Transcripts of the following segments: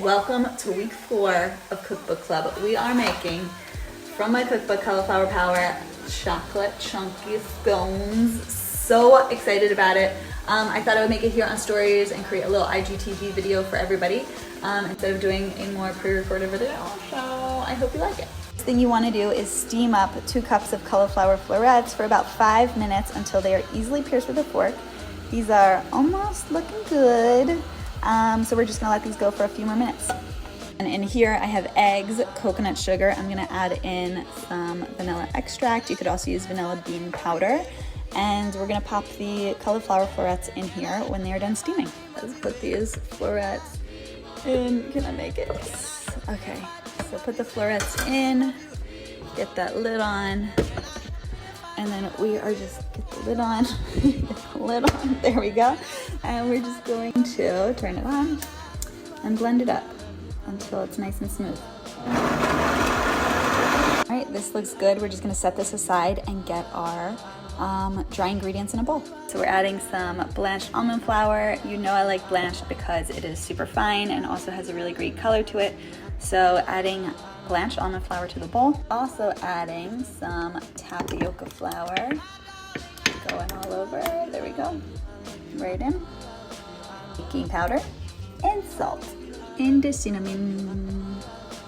Welcome to week 4 of Cookbook Club. We are making, from my cookbook, Cauliflower Power, chocolate chunky scones. So excited about it. I thought I would make it here on Stories and create a little IGTV video for everybody instead of doing a more pre-recorded video. So I hope you like it. First thing you want to do is steam up 2 cups of cauliflower florets for about 5 minutes until they are easily pierced with a fork. These are almost looking good. So we're just gonna let these go for a few more minutes. And in here I have eggs, coconut sugar. I'm gonna add in some vanilla extract. You could also use vanilla bean powder. And we're gonna pop the cauliflower florets in here when they are done steaming. Let's put these florets in. Can I make it? Okay, so put the florets in, get that lid on, and then we are just, get the lid on, get the lid on, there we go. And we're just going to turn it on and blend it up until it's nice and smooth. All right, this looks good. We're just gonna set this aside and get our dry ingredients in a bowl. So we're adding some blanched almond flour. You know I like blanched because it is super fine and also has a really great color to it. So adding blanched almond flour to the bowl. Also adding some tapioca flour. Going all over, there we go. Right in. Baking powder and salt. And the cinnamon.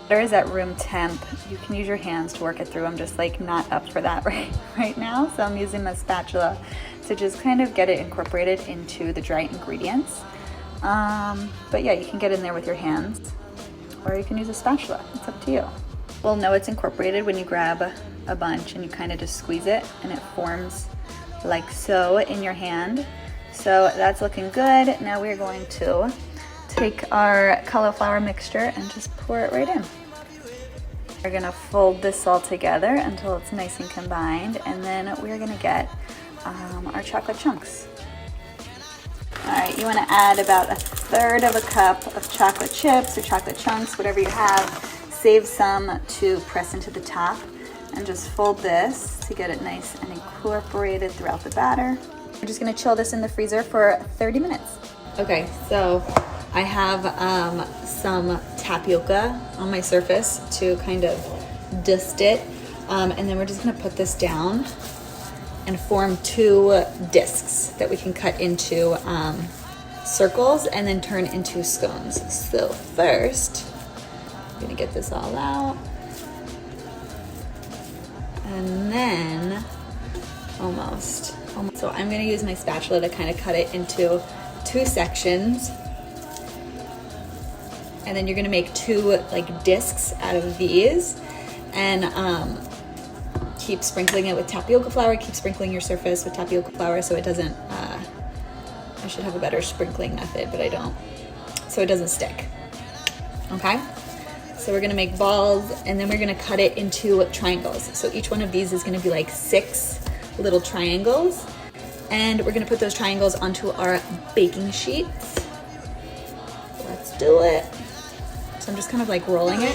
Butter is at room temp. You can use your hands to work it through. I'm just like not up for that right now. So I'm using my spatula to just kind of get it incorporated into the dry ingredients. But yeah, you can get in there with your hands or you can use a spatula. It's up to you. We'll know it's incorporated when you grab a bunch and you kind of just squeeze it and it forms like so in your hand. So that's looking good. Now we're going to take our cauliflower mixture and just pour it right in. We're gonna fold this all together until it's nice and combined, and then we're gonna get our chocolate chunks. All right, you wanna add about 1/3 of a cup of chocolate chips or chocolate chunks, whatever you have. Save some to press into the top, and just fold this to get it nice and incorporated throughout the batter. We're just gonna chill this in the freezer for 30 minutes. Okay, so I have some tapioca on my surface to kind of dust it. And then we're just gonna put this down and form 2 discs that we can cut into circles and then turn into scones. So first, I'm gonna get this all out. And then, almost. So I'm gonna use my spatula to kind of cut it into 2 sections. And then you're gonna make 2 like discs out of these and keep sprinkling it with tapioca flour, keep sprinkling your surface with tapioca flour so it doesn't, I should have a better sprinkling method, but I don't, so it doesn't stick, okay? So we're gonna make balls and then we're gonna cut it into triangles. So each one of these is gonna be like 6 little triangles. And we're gonna put those triangles onto our baking sheets. Let's do it. So I'm just kind of like rolling it.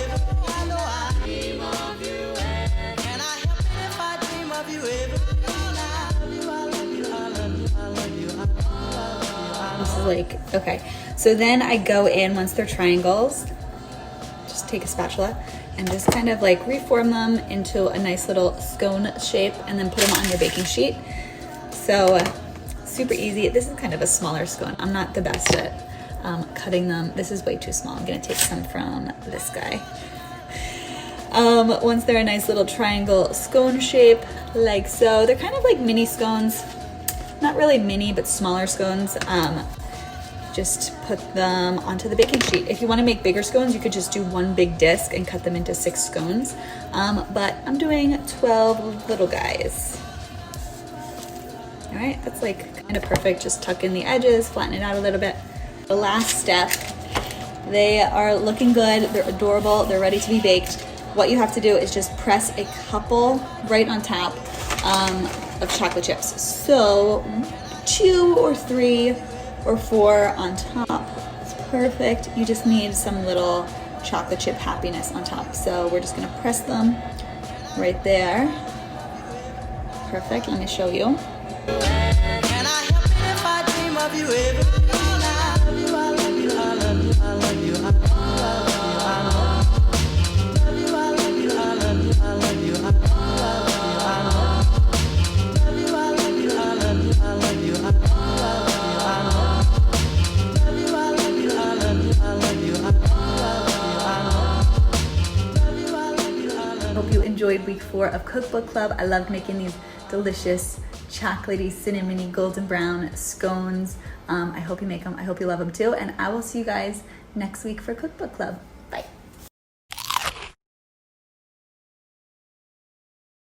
This is like, okay. So then I go in, once they're triangles, just take a spatula and just kind of like reform them into a nice little scone shape and then put them on your baking sheet. So super easy. This is kind of a smaller scone. I'm not the best at cutting them. This is way too small. I'm gonna take some from this guy. Once they're a nice little triangle scone shape, like so, they're kind of like mini scones. Not really mini, but smaller scones. Just put them onto the baking sheet. If you wanna make bigger scones, you could just do 1 big disc and cut them into 6 scones. But I'm doing 12 little guys. All right, that's like kind of perfect. Just tuck in the edges, flatten it out a little bit. The last step, they are looking good, they're adorable, they're ready to be baked. What you have to do is just press a couple right on top of chocolate chips. So 2 or 3 or 4 on top. It's perfect. You just need some little chocolate chip happiness on top. So we're just gonna press them right there. Perfect, let me show you. hope you enjoyed week 4 of Cookbook Club. I loved making these delicious chocolatey, cinnamony, golden brown scones. I hope you make them. I hope you love them too. And I will see you guys next week for Cookbook Club.